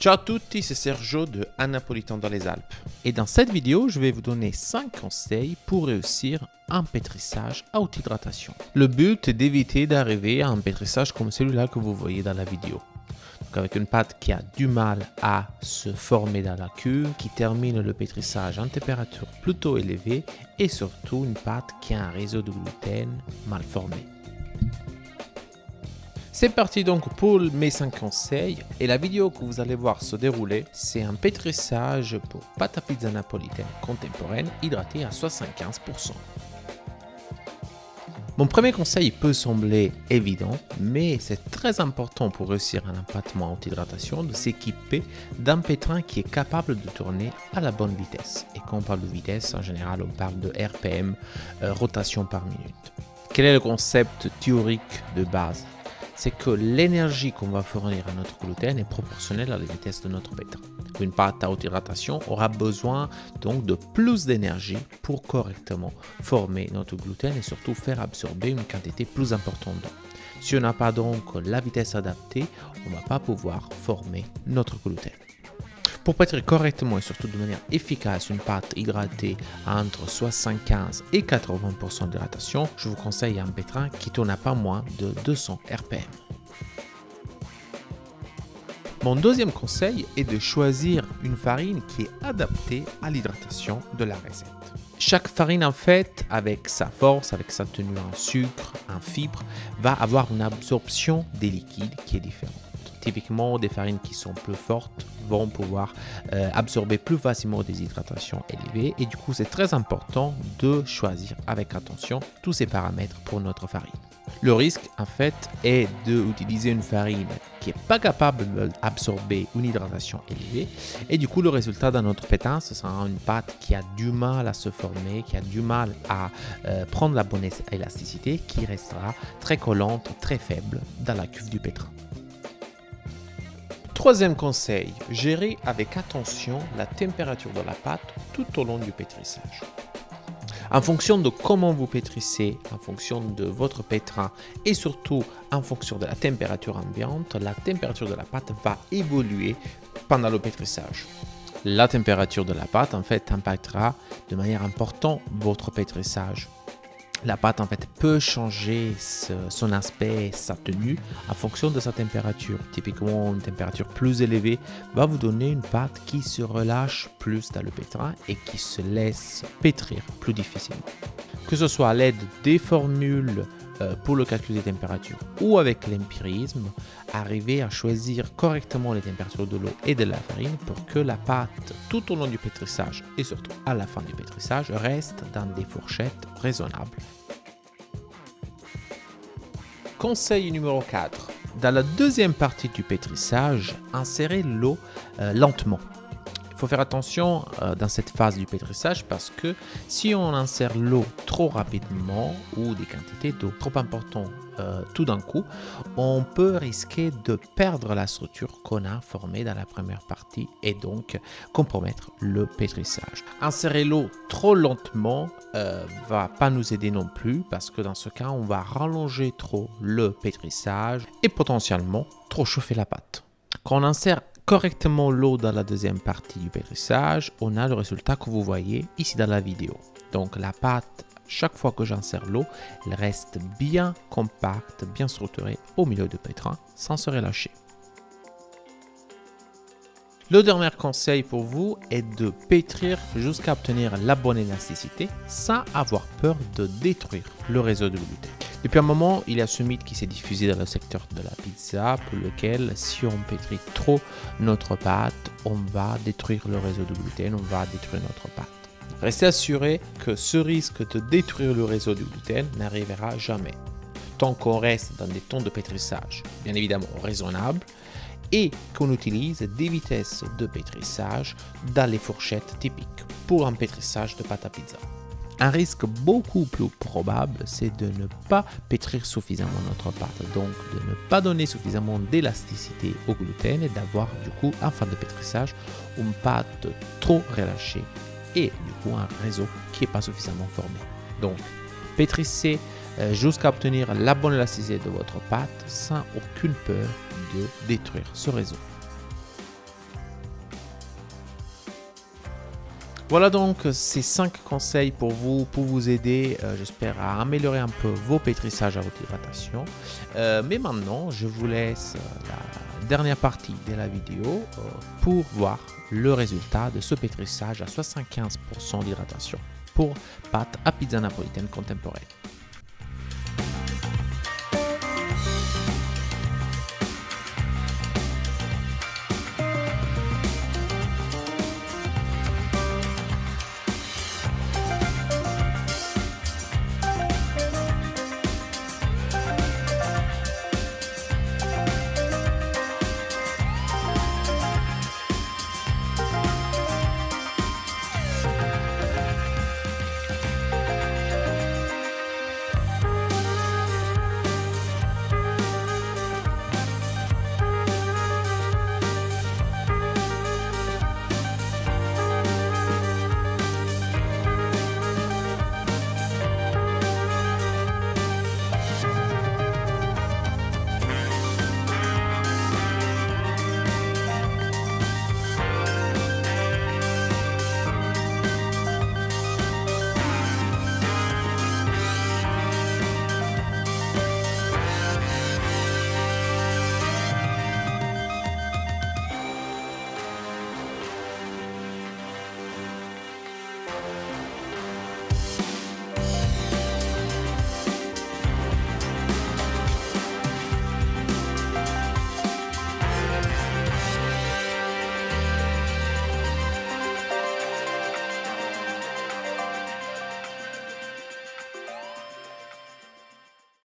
Ciao à tutti, c'est Sergio de Un Napolitain dans les Alpes. Et dans cette vidéo, je vais vous donner 5 conseils pour réussir un pétrissage à haute hydratation. Le but est d'éviter d'arriver à un pétrissage comme celui-là que vous voyez dans la vidéo. Donc avec une pâte qui a du mal à se former dans la cuve, qui termine le pétrissage en température plutôt élevée et surtout une pâte qui a un réseau de gluten mal formé. C'est parti donc pour mes 5 conseils et la vidéo que vous allez voir se dérouler, c'est un pétrissage pour pâte à pizza napolitaine contemporaine hydratée à 75%. Mon premier conseil peut sembler évident, mais c'est très important pour réussir un empattement à haute hydratation de s'équiper d'un pétrin qui est capable de tourner à la bonne vitesse. Et quand on parle de vitesse, en général, on parle de RPM, rotation par minute. Quel est le concept théorique de base ? C'est que l'énergie qu'on va fournir à notre gluten est proportionnelle à la vitesse de notre pétrin. Une pâte à haute hydratation aura besoin donc de plus d'énergie pour correctement former notre gluten et surtout faire absorber une quantité plus importante d'eau. Si on n'a pas donc la vitesse adaptée, on ne va pas pouvoir former notre gluten. Pour pétrir correctement et surtout de manière efficace une pâte hydratée à entre 75 et 80% d'hydratation, je vous conseille un pétrin qui tourne à pas moins de 200 RPM. Mon deuxième conseil est de choisir une farine qui est adaptée à l'hydratation de la recette. Chaque farine en fait, avec sa force, avec sa tenue en sucre, en fibres, va avoir une absorption des liquides qui est différente. Typiquement, des farines qui sont plus fortes vont pouvoir absorber plus facilement des hydratations élevées et du coup, c'est très important de choisir avec attention tous ces paramètres pour notre farine. Le risque, en fait, est d'utiliser une farine qui n'est pas capable d'absorber une hydratation élevée et du coup, le résultat dans notre pétrin, ce sera une pâte qui a du mal à se former, qui a du mal à prendre la bonne élasticité, qui restera très collante, très faible dans la cuve du pétrin. Troisième conseil, gérer avec attention la température de la pâte tout au long du pétrissage. En fonction de comment vous pétrissez, en fonction de votre pétrin et surtout en fonction de la température ambiante, la température de la pâte va évoluer pendant le pétrissage. La température de la pâte en fait impactera de manière importante votre pétrissage. La pâte en fait peut changer son aspect, sa tenue en fonction de sa température. Typiquement, une température plus élevée va vous donner une pâte qui se relâche plus dans le pétrin et qui se laisse pétrir plus difficilement. Que ce soit à l'aide des formules pour le calcul des températures ou avec l'empirisme, arriver à choisir correctement les températures de l'eau et de la farine pour que la pâte tout au long du pétrissage et surtout à la fin du pétrissage reste dans des fourchettes raisonnables. Conseil numéro 4. Dans la deuxième partie du pétrissage, insérez l'eau lentement. Il faut faire attention dans cette phase du pétrissage parce que si on insère l'eau trop rapidement ou des quantités d'eau trop importantes tout d'un coup, on peut risquer de perdre la structure qu'on a formée dans la première partie et donc compromettre le pétrissage. Insérer l'eau trop lentement va pas nous aider non plus parce que dans ce cas, on va rallonger trop le pétrissage et potentiellement trop chauffer la pâte. Quand on insère correctement l'eau dans la deuxième partie du pétrissage, on a le résultat que vous voyez ici dans la vidéo. Donc la pâte, chaque fois que j'insère l'eau, elle reste bien compacte, bien structurée au milieu du pétrin sans se relâcher. Le dernier conseil pour vous est de pétrir jusqu'à obtenir la bonne élasticité sans avoir peur de détruire le réseau de gluten. Depuis un moment, il y a ce mythe qui s'est diffusé dans le secteur de la pizza pour lequel si on pétrit trop notre pâte, on va détruire le réseau de gluten, on va détruire notre pâte. Restez assuré que ce risque de détruire le réseau du gluten n'arrivera jamais, tant qu'on reste dans des temps de pétrissage, bien évidemment raisonnables, et qu'on utilise des vitesses de pétrissage dans les fourchettes typiques pour un pétrissage de pâte à pizza. Un risque beaucoup plus probable, c'est de ne pas pétrir suffisamment notre pâte, donc de ne pas donner suffisamment d'élasticité au gluten et d'avoir du coup, en fin de pétrissage, une pâte trop relâchée et du coup un réseau qui n'est pas suffisamment formé. Donc, pétrissez jusqu'à obtenir la bonne élasticité de votre pâte sans aucune peur de détruire ce réseau. Voilà donc ces 5 conseils pour vous aider, j'espère, à améliorer un peu vos pétrissages à haute hydratation. Mais maintenant, je vous laisse la dernière partie de la vidéo pour voir le résultat de ce pétrissage à 75% d'hydratation pour pâtes à pizza napolitaine contemporaine.